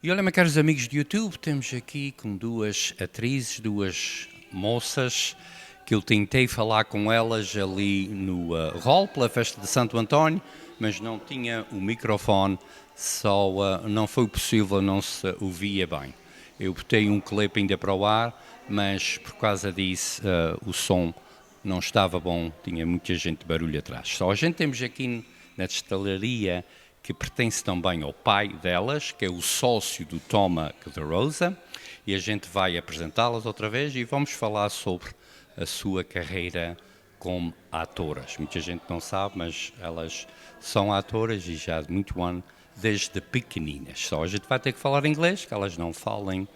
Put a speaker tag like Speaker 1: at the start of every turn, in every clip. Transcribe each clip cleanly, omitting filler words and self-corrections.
Speaker 1: E olha, meus caros amigos de YouTube, temos aqui com duas atrizes, duas moças, que eu tentei falar com elas ali no hall, pela festa de Santo António, mas não tinha o microfone, só não foi possível, não se ouvia bem. Eu botei um clipe ainda para o ar, mas por causa disso o som não estava bom, tinha muita gente de barulho atrás. Só a gente temos aqui na destalaria que pertence também ao pai delas, que é o sócio do Toma da Rosa, e a gente vai apresentá-las outra vez e vamos falar sobre a sua carreira como atoras. Muita gente não sabe, mas elas são atoras e já há muito ano, desde pequeninas. Só a gente vai ter que falar inglês, que elas não falem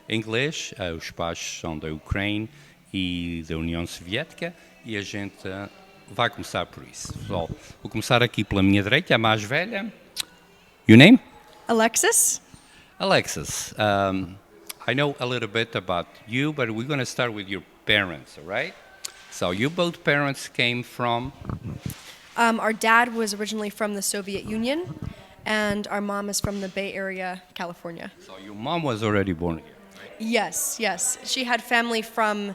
Speaker 1: inglês. Os pais são da Ucrânia e da União Soviética e a gente vai começar por isso. Só, vou começar aqui pela minha direita, a mais velha. Your name?
Speaker 2: Alexis?
Speaker 1: Alexis, I know a little bit about you, but we're going to start with your parents, all right? So you both parents came from?
Speaker 2: Our dad was originally from the Soviet Union, and our mom is from the Bay Area, California.
Speaker 1: So your mom was already born here, right?
Speaker 2: Yes. She had family from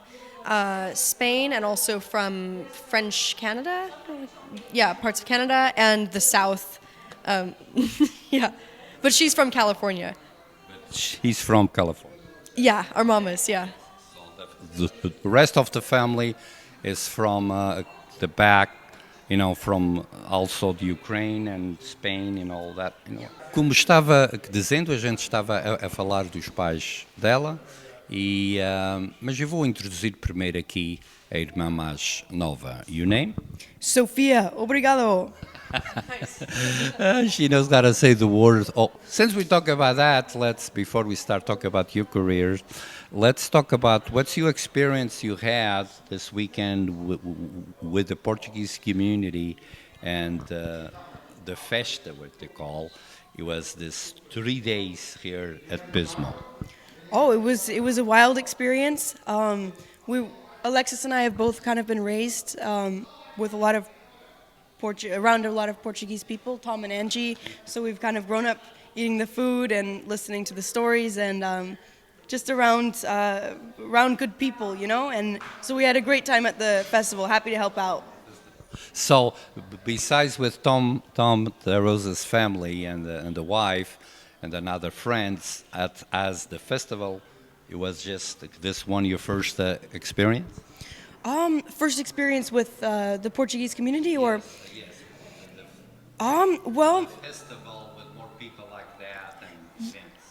Speaker 2: Spain and also from French Canada. Yeah, parts of Canada and the South. Yeah, but she's from California.
Speaker 1: She's from California.
Speaker 2: Yeah, our mom is, yeah.
Speaker 1: The rest of the family is from the back, from also the Ukraine and Spain and all that. Como estava dizendo, a gente estava a falar dos pais dela, mas eu vou introduzir primeiro aqui a irmã mais nova. Your name?
Speaker 2: Sofia, obrigado.
Speaker 1: She knows how to say the word. Oh, since we talk about that, before we start talking about your career, let's talk about what's your experience you had this weekend with the Portuguese community and the festa, what they call. It was this 3 days here at Pismo.
Speaker 2: Oh, it was a wild experience. Alexis and I have both kind of been raised with around a lot of Portuguese people, Tom and Angie. So we've kind of grown up eating the food and listening to the stories and just around good people, And so we had a great time at the festival. Happy to help out.
Speaker 1: So besides with Tom the Rosa's family and the wife and another friends as the festival, it was just this one your first experience?
Speaker 2: First experience with the Portuguese community, or
Speaker 1: yes.
Speaker 2: Well,
Speaker 1: Festival with more people like that.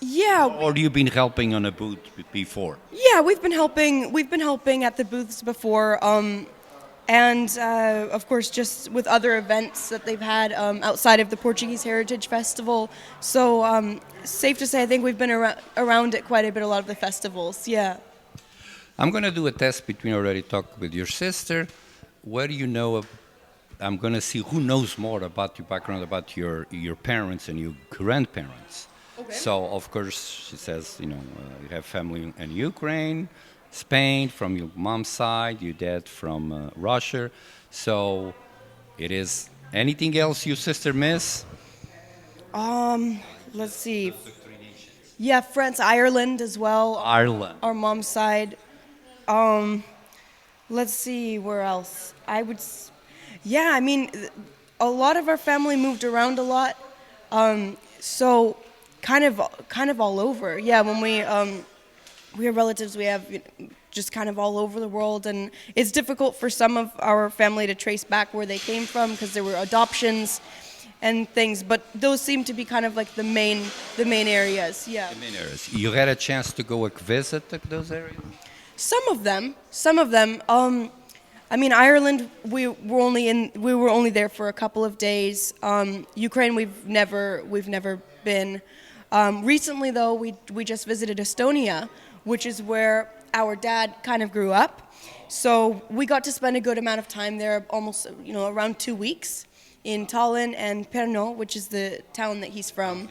Speaker 2: Yeah.
Speaker 1: Or you've been helping on a booth before?
Speaker 2: Yeah, we've been helping at the booths before, and of course just with other events that they've had outside of the Portuguese Heritage Festival. So safe to say, I think we've been around it quite a bit. A lot of the festivals, yeah.
Speaker 1: I'm going to do a test between already talk with your sister. What do you know I'm going to see who knows more about your background, about your parents and your grandparents. Okay. So, of course, she says, you have family in Ukraine, Spain, from your mom's side, your dad from Russia. So, it is anything else your sister miss?
Speaker 2: Let's see. Yeah, France, Ireland as well.
Speaker 1: Ireland.
Speaker 2: Our mom's side. Let's see, where else? Yeah, I mean, a lot of our family moved around a lot, so kind of all over. Yeah, when we have relatives, we have just kind of all over the world, and it's difficult for some of our family to trace back where they came from because there were adoptions and things, but those seem to be kind of like the main areas. Yeah. The main
Speaker 1: areas. You had a chance to go visit those areas?
Speaker 2: Some of them. I mean, Ireland, we were only there for a couple of days. Ukraine, we've never been. Recently, though, we just visited Estonia, which is where our dad kind of grew up. So we got to spend a good amount of time there, almost around 2 weeks, in Tallinn and Pärnu, which is the town that he's from.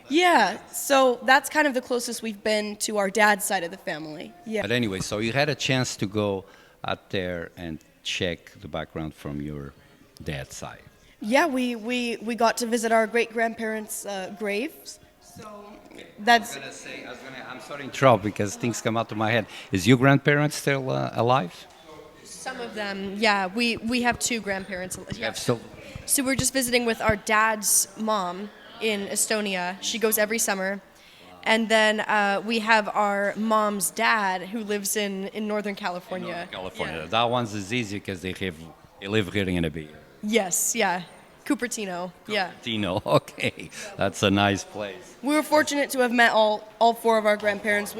Speaker 2: Yeah, so that's kind of the closest we've been to our dad's side of the family. Yeah.
Speaker 1: But anyway, so you had a chance to go out there and check the background from your dad's side.
Speaker 2: Yeah, we got to visit our great-grandparents' graves. So that's
Speaker 1: I'm sorry to interrupt because things come out of my head. Is your grandparents still alive?
Speaker 2: some of them. Yeah, we have two grandparents.
Speaker 1: You
Speaker 2: Yeah.
Speaker 1: have still.
Speaker 2: So we're just visiting with our dad's mom in Estonia. She goes every summer. And then we have our mom's dad who lives in Northern California.
Speaker 1: California.
Speaker 2: Yeah.
Speaker 1: That one's is easy because they live here in a bit.
Speaker 2: Yes, yeah. Cupertino. Yeah.
Speaker 1: Tino, okay, that's a nice place.
Speaker 2: We were fortunate to have met all four of our grandparents.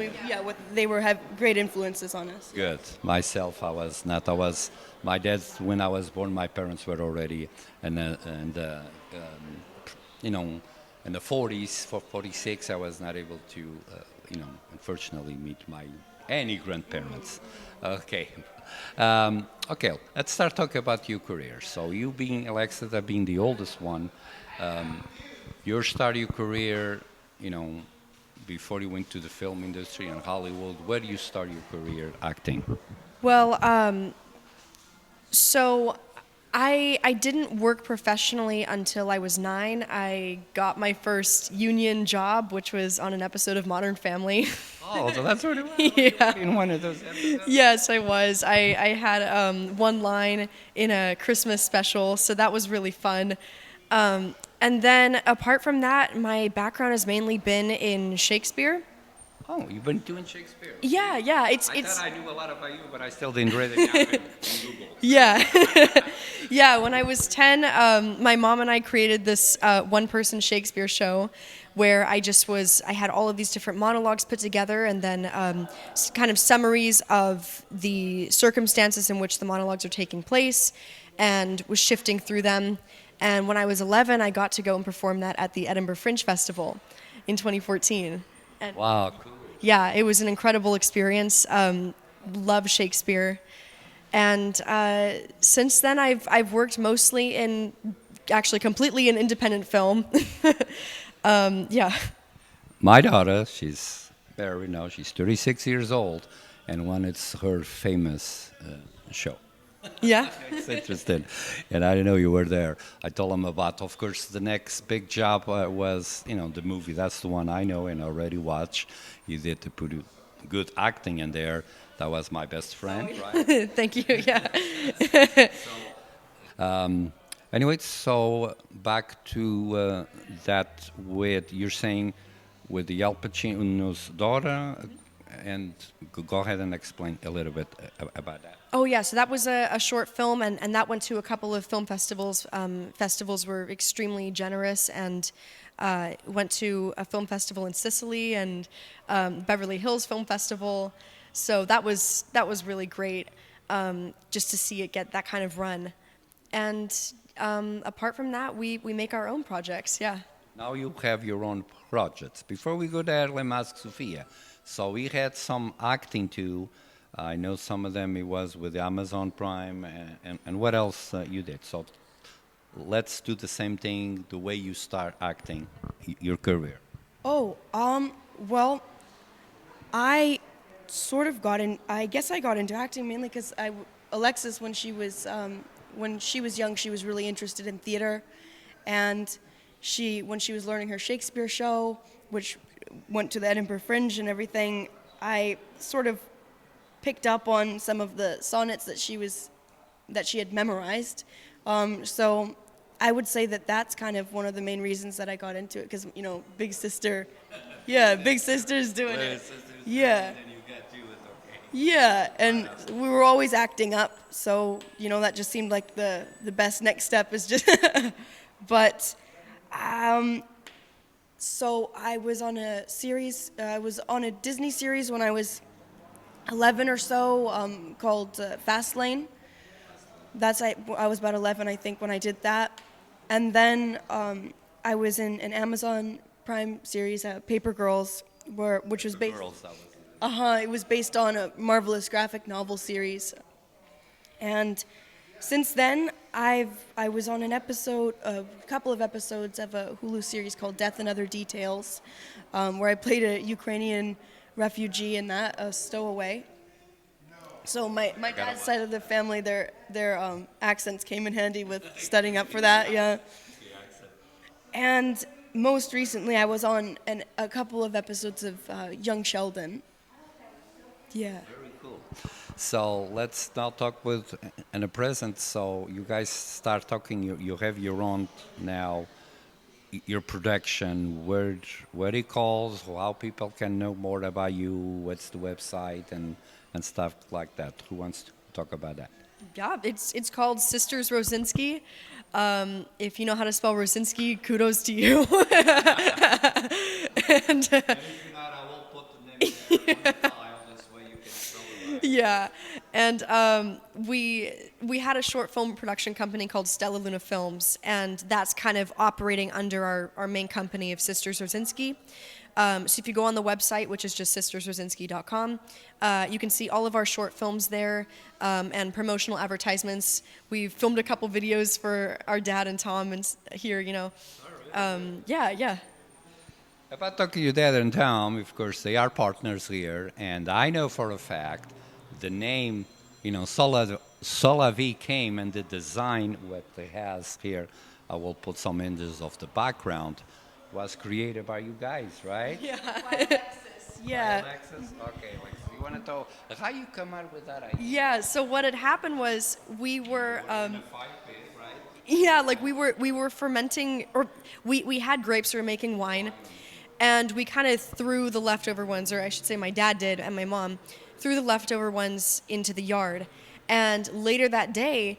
Speaker 2: They have great influences on us.
Speaker 1: Good. Myself, I was not. I was my dad when I was born. My parents were already, you know, in the 40s. For 46, I was not able to, unfortunately, meet any grandparents. Okay. Okay, let's start talking about your career. So you being Alexa, being the oldest one, you started your career, before you went to the film industry in Hollywood. Where do you start your career acting?
Speaker 2: Well, so I didn't work professionally until I was 9. I got my first union job, which was on an episode of Modern Family.
Speaker 1: Oh, so that's really well.
Speaker 2: Yeah.
Speaker 1: In one of those episodes.
Speaker 2: Yes, I was. I had one line in a Christmas special, so that was really fun. And then apart from that, my background has mainly been in Shakespeare.
Speaker 1: Oh, you've been doing Shakespeare.
Speaker 2: Yeah.
Speaker 1: I thought I knew a lot about you, but I still didn't read it on Google.
Speaker 2: Yeah. Yeah, when I was 10, my mom and I created this one-person Shakespeare show where I had all of these different monologues put together and then kind of summaries of the circumstances in which the monologues are taking place and was shifting through them. And when I was 11, I got to go and perform that at the Edinburgh Fringe Festival in 2014. And
Speaker 1: Wow, cool.
Speaker 2: yeah, it was an incredible experience. Love Shakespeare. And since then, I've worked mostly actually completely in independent film. Yeah.
Speaker 1: My daughter, she's 36 years old, and one it's her famous show.
Speaker 2: Yeah.
Speaker 1: It's interesting, and I didn't know you were there. I told him about, of course, the next big job was, the movie. That's the one I know and already watched. You did to put good acting in there. That was My Best Friend, right?
Speaker 2: Thank you. Yeah.
Speaker 1: Anyway, so back to that with, you're saying, with the Al Pacino's daughter, and go ahead and explain a little bit about that.
Speaker 2: Oh, yeah. So that was a short film, and that went to a couple of film festivals. Festivals were extremely generous, and went to a film festival in Sicily and Beverly Hills Film Festival. So that was really great, just to see it get that kind of run. And apart from that, we make our own projects. Yeah.
Speaker 1: Now you have your own projects. Before we go there, let me ask Sofia. So we had some acting too. I know some of them it was with Amazon Prime, and what else you did. So let's do the same thing, the way you start acting, your career.
Speaker 2: Oh, well, I sort of I guess I got into acting mainly because Alexis, when she was young, she was really interested in theater, and when she was learning her Shakespeare show, which went to the Edinburgh Fringe and everything, I sort of picked up on some of the sonnets that she had memorized. So I would say that's kind of one of the main reasons that I got into it, because big sister, yeah, big sister's doing it, yeah. Yeah, and we were always acting up, so that just seemed like the best next step is just. But so I was on a series. I was on a Disney series when I was 11 or so, called Fastlane. I was about 11, I think, when I did that, and then I was in an Amazon Prime series, Paper Girls, which was based. It was based on a marvelous graphic novel series, and since then I was on a couple of episodes of a Hulu series called Death and Other Details, where I played a Ukrainian refugee in that, a stowaway. So my dad's side of the family, their accents came in handy with studying up for that, yeah. And most recently I was on a couple of episodes of Young Sheldon. Yeah.
Speaker 1: Very cool. So let's now talk with in the present. So you guys start talking. You have your own now, your production. Where it calls, how people can know more about you. What's the website and stuff like that. Who wants to talk about that?
Speaker 3: Yeah, it's called Sisters Rosinsky. If you know how to spell Rosinsky, kudos to you. and yeah, and we had a short film production company called Stella Luna Films, and that's kind of operating under our main company of Sisters Rosinsky. So if you go on the website, which is just sistersrosinsky.com, you can see all of our short films there and promotional advertisements. We've filmed a couple videos for our dad and Tom and here, you know. Yeah.
Speaker 1: About talking to your dad and Tom, of course, they are partners here, and I know for a fact the name, Solavi came and the design, what they has here, I will put some images of the background, was created by you guys, right?
Speaker 3: Yeah.
Speaker 2: Yeah.
Speaker 1: Alexis? Okay, Alexis, you want to tell how you come out with that idea?
Speaker 3: Yeah, so what had happened was we were
Speaker 1: In a fire pit, right?
Speaker 3: yeah, like we were fermenting, or we had grapes, we were making wine, and we kind of threw the leftover ones, or I should say my dad did and my mom, threw the leftover ones into the yard. And later that day,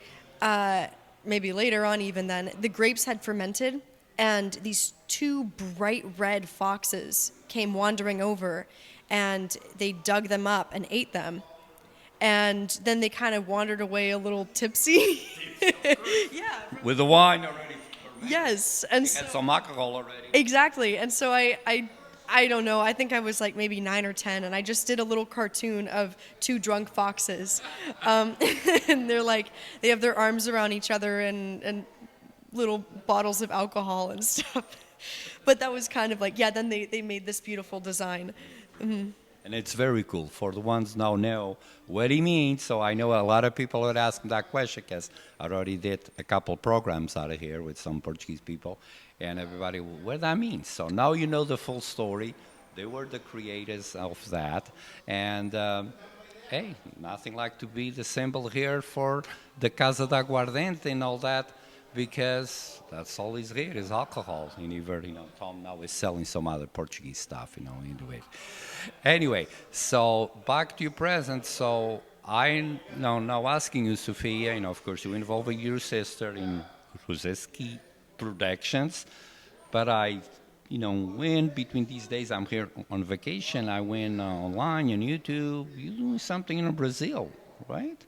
Speaker 3: maybe later on even then, the grapes had fermented, and these two bright red foxes came wandering over, and they dug them up and ate them. And then they kind of wandered away a little tipsy. Yeah.
Speaker 1: With the wine already.
Speaker 3: Yes. And so,
Speaker 1: Had some alcohol already.
Speaker 3: exactly. And so I don't know. I think I was like maybe 9 or 10, and I just did a little cartoon of two drunk foxes, and they're like they have their arms around each other and little bottles of alcohol and stuff. But that was kind of like, yeah. Then they made this beautiful design. Mm-hmm.
Speaker 1: And it's very cool. For the ones now know what he means, so I know a lot of people would ask that question because I already did a couple programs out of here with some Portuguese people, and everybody, what that means. So now you know the full story. They were the creators of that, and hey, nothing like to be the symbol here for the Casa da Aguardente and all that, because that's all is here is alcohol. Tom now is selling some other Portuguese stuff, anyway. Anyway, so back to your present. So I now asking you, Sofia, of course, you involving your sister in Rosinsky Productions, but when between these days I'm here on vacation, I went online on YouTube. You're doing something in Brazil, right?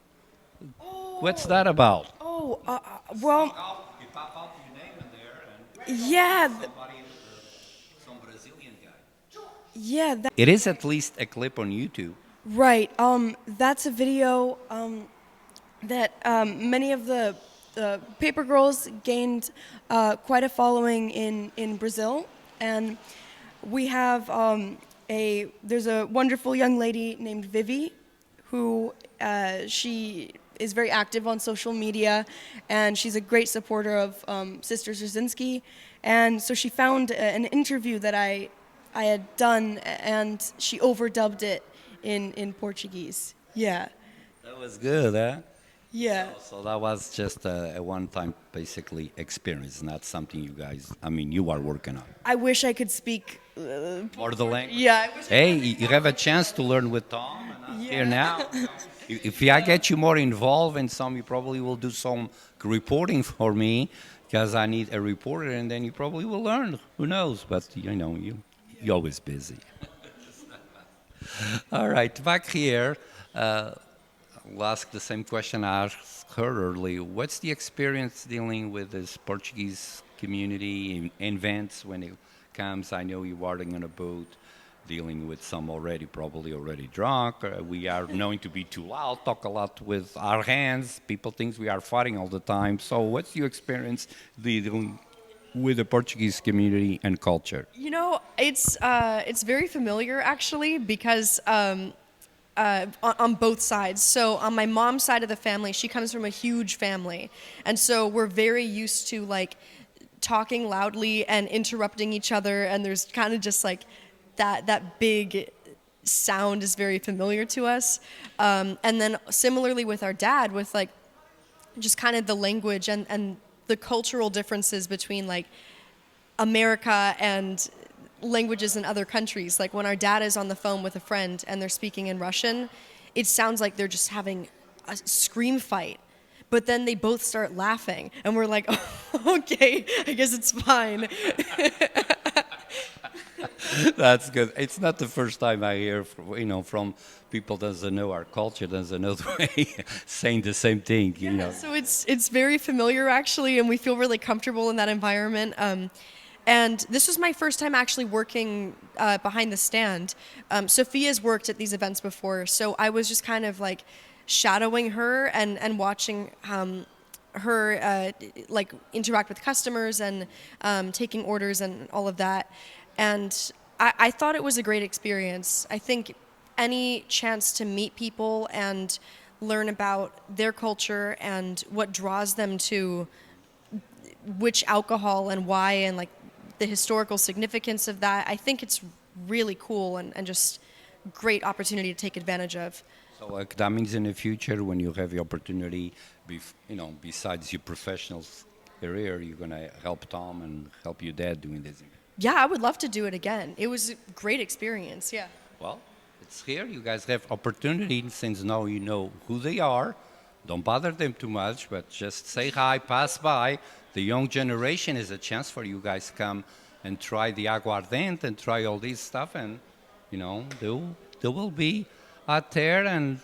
Speaker 2: Oh.
Speaker 1: What's that about?
Speaker 2: Oh,
Speaker 1: You pop out your name in there, and
Speaker 2: yeah,
Speaker 1: some Brazilian guy.
Speaker 2: yeah.
Speaker 1: It is at least a clip on YouTube.
Speaker 2: Right. That's a video that many of the paper girls gained quite a following in Brazil, and we have there's a wonderful young lady named Vivi, who she is very active on social media, and she's a great supporter of Sisters Rosinsky, and so she found an interview that I had done, and she overdubbed it in Portuguese. Yeah.
Speaker 1: That was good, huh?
Speaker 2: Yeah.
Speaker 1: So that was just a one-time, basically, experience, not something you are working on.
Speaker 2: I wish I could speak.
Speaker 1: Or the language.
Speaker 2: Yeah. I wish
Speaker 1: Hey, you have a chance to learn with Tom, and I'm here now. If I get you more involved in some, you probably will do some reporting for me, because I need a reporter, and then you probably will learn. Who knows? But, you're always busy. All right, back here. I'll ask the same question I asked her earlier. What's the experience dealing with this Portuguese community in events when it comes? I know you're riding on a boat, dealing with some probably already drunk. We are known to be too loud, talk a lot with our hands. People think we are fighting all the time. So what's your experience dealing with the Portuguese community and culture?
Speaker 3: It's very familiar, actually, because on both sides. So on my mom's side of the family, she comes from a huge family, and so we're very used to talking loudly and interrupting each other, and there's kind of just like that big sound is very familiar to us. And then similarly with our dad, with like just kind of the language and the cultural differences between like America and languages in other countries. Like when our dad is on the phone with a friend and they're speaking in Russian, it sounds like they're just having a scream fight. But then they both start laughing, and we're like, oh, okay, I guess it's fine.
Speaker 1: That's good. It's not the first time I hear, from people that doesn't know our culture, doesn't know the way, saying the same thing,
Speaker 3: So it's very familiar, actually, and we feel really comfortable in that environment. And this was my first time actually working behind the stand. Sophia's worked at these events before, so I was just kind of like shadowing her and watching her like interact with customers and taking orders and all of that. And I thought it was a great experience. I think any chance to meet people and learn about their culture and what draws them to which alcohol and why, and like the historical significance of that, I think it's really cool and just great opportunity to take advantage of.
Speaker 1: So that means in the future, when you have the opportunity, besides your professional career, you're going to help Tom and help your dad doing this.
Speaker 3: Yeah, I would love to do it again. It was a great experience, yeah.
Speaker 1: Well, it's here. You guys have opportunity, since now you know who they are. Don't bother them too much, but just say hi, pass by. The young generation is a chance for you guys to come and try the aguardiente and try all this stuff, and they will be out there and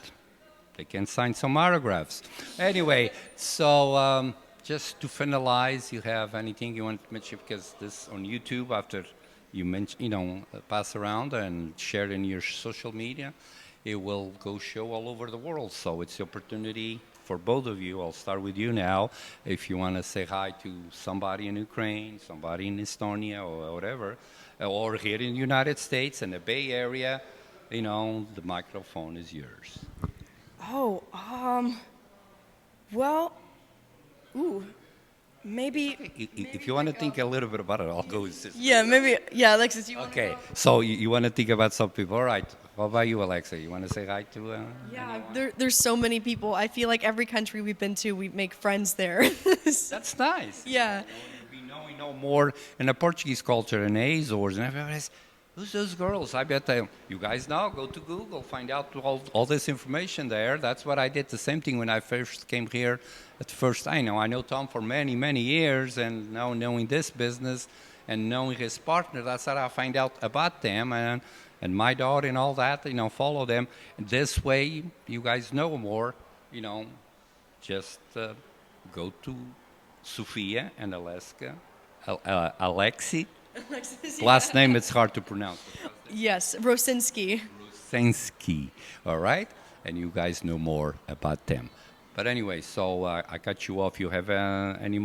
Speaker 1: they can sign some autographs. Anyway, so just to finalize, you have anything you want to mention, because this on YouTube, after you mention, pass around and share in your social media, it will go show all over the world. So it's the opportunity for both of you. I'll start with you now. If you want to say hi to somebody in Ukraine, somebody in Estonia, or whatever, or here in the United States, in the Bay Area, the microphone is yours.
Speaker 2: Oh, well, maybe.
Speaker 1: If you want to think a little bit about it, I'll go with Sister.
Speaker 2: Yeah, maybe. Yeah, Alexis, you want to
Speaker 1: Okay,
Speaker 2: go?
Speaker 1: so you want to think about some people. All right. How about you, Alexa? You want to say hi to
Speaker 3: Yeah,
Speaker 1: anyone?
Speaker 3: there's so many people. I feel like every country we've been to, we make friends there.
Speaker 1: That's nice.
Speaker 3: Yeah.
Speaker 1: We know more in the Portuguese culture and Azores, and everybody's, who's those girls? I bet you guys know. Go to Google, find out all this information there. That's what I did. The same thing when I first came here. At first, I know Tom for many, many years, and now knowing this business and knowing his partner, that's how I find out about them and my daughter and all that. Follow them. And this way, you guys know more. Just go to Sophia and Alaska, Alexi. Last name, it's hard to pronounce.
Speaker 3: Yes, Rosinsky.
Speaker 1: Rosinsky, all right? And you guys know more about them. But anyway, so I cut you off. You have any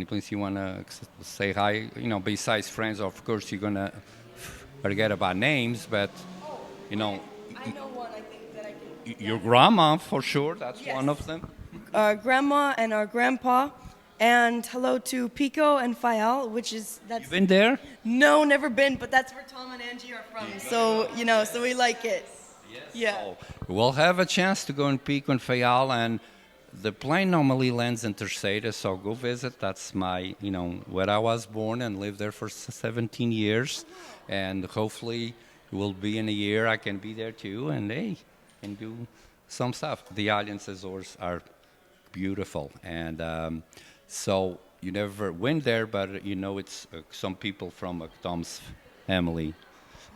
Speaker 1: place you want to say hi? Besides friends, of course, you're going to forget about names, but,
Speaker 2: I know one, I think, that I can.
Speaker 1: your grandma, for sure, that's
Speaker 2: Yes.
Speaker 1: one of them.
Speaker 2: Our grandma and our grandpa. And hello to Pico and Fayal, that's.
Speaker 1: You been there?
Speaker 2: No, never been, but that's where Tom and Angie are from. So, so we like it.
Speaker 1: Yes.
Speaker 2: Yeah.
Speaker 1: So we'll have a chance to go and peek on Fayal, and the plane normally lands in Terceira, so go visit. That's my, where I was born and lived there for 17 years. And hopefully it will be in a year I can be there too, and can do some stuff. The islands Azores are beautiful, and so you never went there, but it's some people from Tom's family.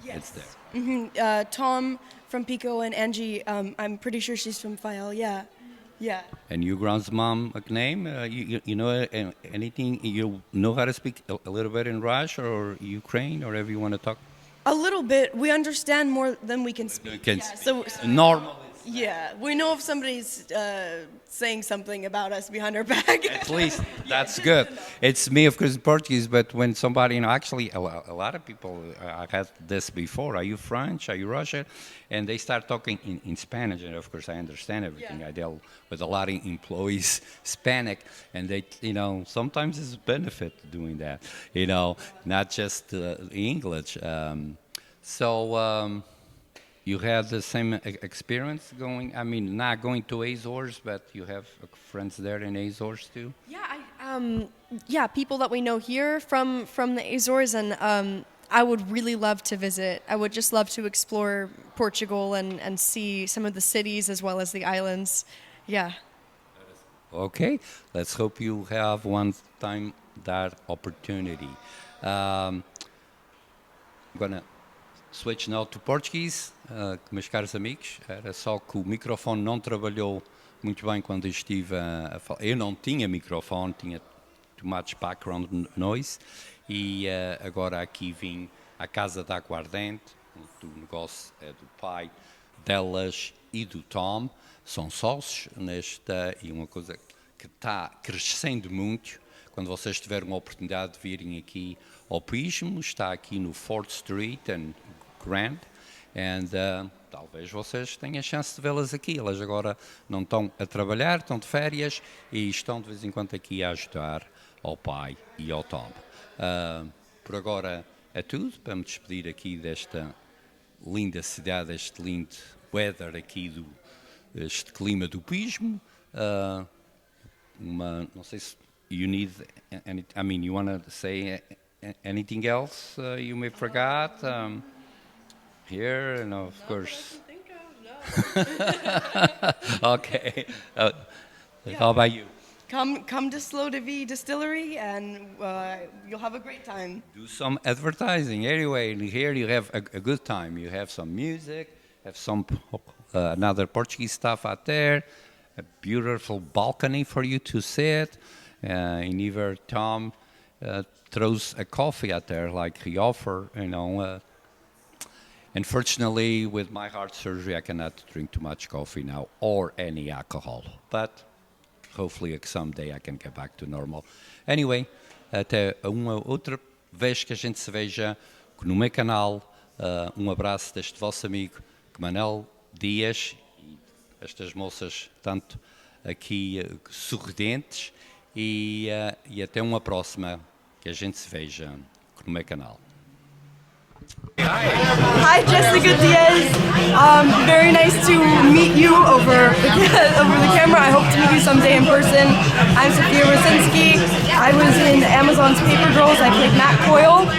Speaker 2: Yes.
Speaker 1: It's there.
Speaker 2: Tom from Pico and Angie, I'm pretty sure she's from Fayal. Yeah. Yeah.
Speaker 1: And your grandmom name? You know anything? You know how to speak a little bit in Russian or Ukraine, or whatever you want to talk?
Speaker 2: A little bit. We understand more than we can speak.
Speaker 1: Can
Speaker 2: Yeah,
Speaker 1: speak.
Speaker 2: so
Speaker 1: Normal.
Speaker 2: Yeah, we know if somebody's saying something about us behind our back.
Speaker 1: At least that's good. It's me, of course, in Portuguese, but when somebody, actually, a lot of people, I had this before. Are you French? Are you Russian? And they start talking in Spanish, and of course, I understand everything.
Speaker 2: Yeah.
Speaker 1: I deal with a lot of employees, Hispanic, and they, sometimes it's a benefit doing that, not just English. You had the same experience going? I mean, not going to Azores, but you have friends there in Azores too?
Speaker 3: Yeah, people that we know here from the Azores, and I would really love to visit. I would just love to explore Portugal and see some of the cities as well as the islands. Yeah.
Speaker 1: Okay, let's hope you have one time that opportunity. I'm gonna switch now to Portuguese. Meus caros amigos, era só que o microfone não trabalhou muito bem quando eu estive a falar. Eu não tinha microfone, tinha too much background noise, e agora aqui vim à casa da aguardente. O negócio é do pai delas e do Tom, são sócios nesta, e uma coisa que está crescendo muito. Quando vocês tiverem a oportunidade de virem aqui ao Pismo, está aqui no 4th Street and Grand, and talvez vocês tenham a chance de vê-las aqui. Elas agora não estão a trabalhar, estão de férias e estão de vez em quando aqui a ajudar ao pai e ao Tom. Por agora é tudo, para me despedir aqui desta linda cidade, este lindo weather aqui, este clima do Pismo. Não sei se you need you want to say anything else you may forgot here, and of course. Okay. How about you?
Speaker 2: Come to Slow de Vie Distillery, and you'll have a great time.
Speaker 1: Do some advertising. Anyway, here you have a good time. You have some music, have some another Portuguese stuff out there, a beautiful balcony for you to sit. And either Tom throws a coffee out there like he offered, Unfortunately, with my heart surgery, I cannot drink too much coffee now or any alcohol. But hopefully someday I can get back to normal. Anyway, até uma outra vez que a gente se veja no meu canal. Um abraço deste vosso amigo Manel Dias e estas moças tanto aqui sorridentes. E até uma próxima, que a gente se veja no meu canal.
Speaker 2: Hi, Jessica Diaz. Very nice to meet you over the camera. I hope to meet you someday in person. I'm Sisters Rosinsky. I was in Amazon's Paper Girls. I played Matt Coyle,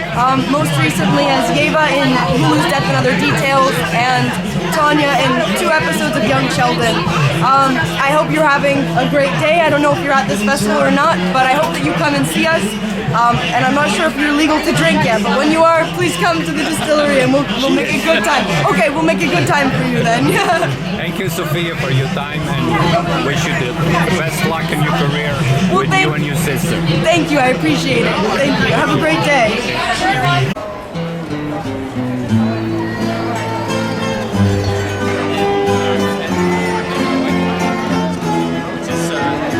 Speaker 2: most recently as Yeva in Hulu's Death and Other Details, and Tanya in 2 episodes of Young Sheldon. I hope you're having a great day. I don't know if you're at this festival or not, but I hope that you come and see us. And I'm not sure if you're legal to drink yet, but when you are, please come to the distillery and we'll make a good time. Okay, we'll make a good time for you then.
Speaker 4: Thank you, Sophia, for your time, and wish you the best luck in your career with you and your sister.
Speaker 2: Thank you, I appreciate it. Thank you. Have a great day.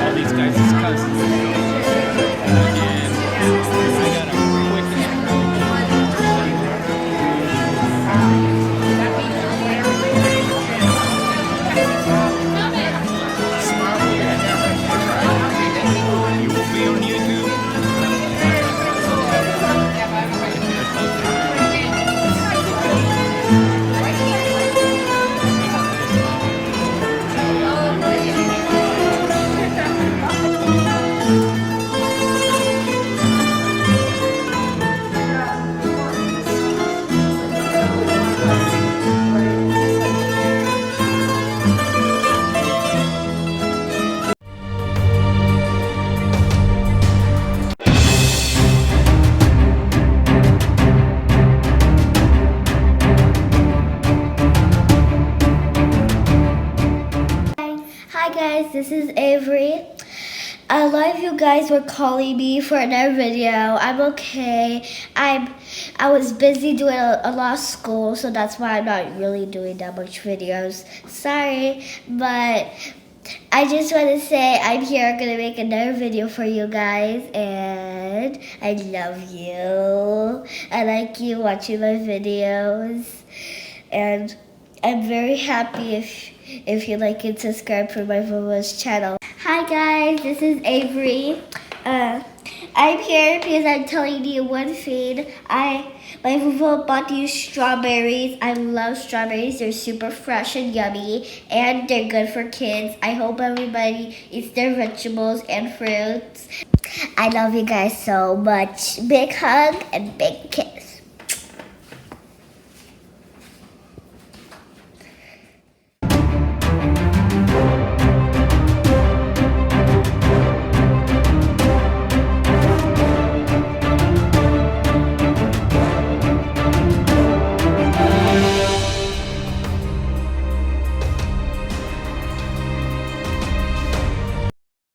Speaker 4: All these guys' cousins. You will be on YouTube.
Speaker 5: A lot of you guys were calling me for another video. I'm okay. I was busy doing a lot of school, so that's why I'm not really doing that much videos. Sorry, but I just want to say I'm here. I'm gonna make another video for you guys, and I love you. I like you watching my videos, and I'm very happy if you like and subscribe for my Momo's channel. Hi guys, this is Avery. I'm here because I'm telling you one thing. My Momo bought these strawberries. I love strawberries. They're super fresh and yummy, and they're good for kids. I hope everybody eats their vegetables and fruits. I love you guys so much. Big hug and big kiss.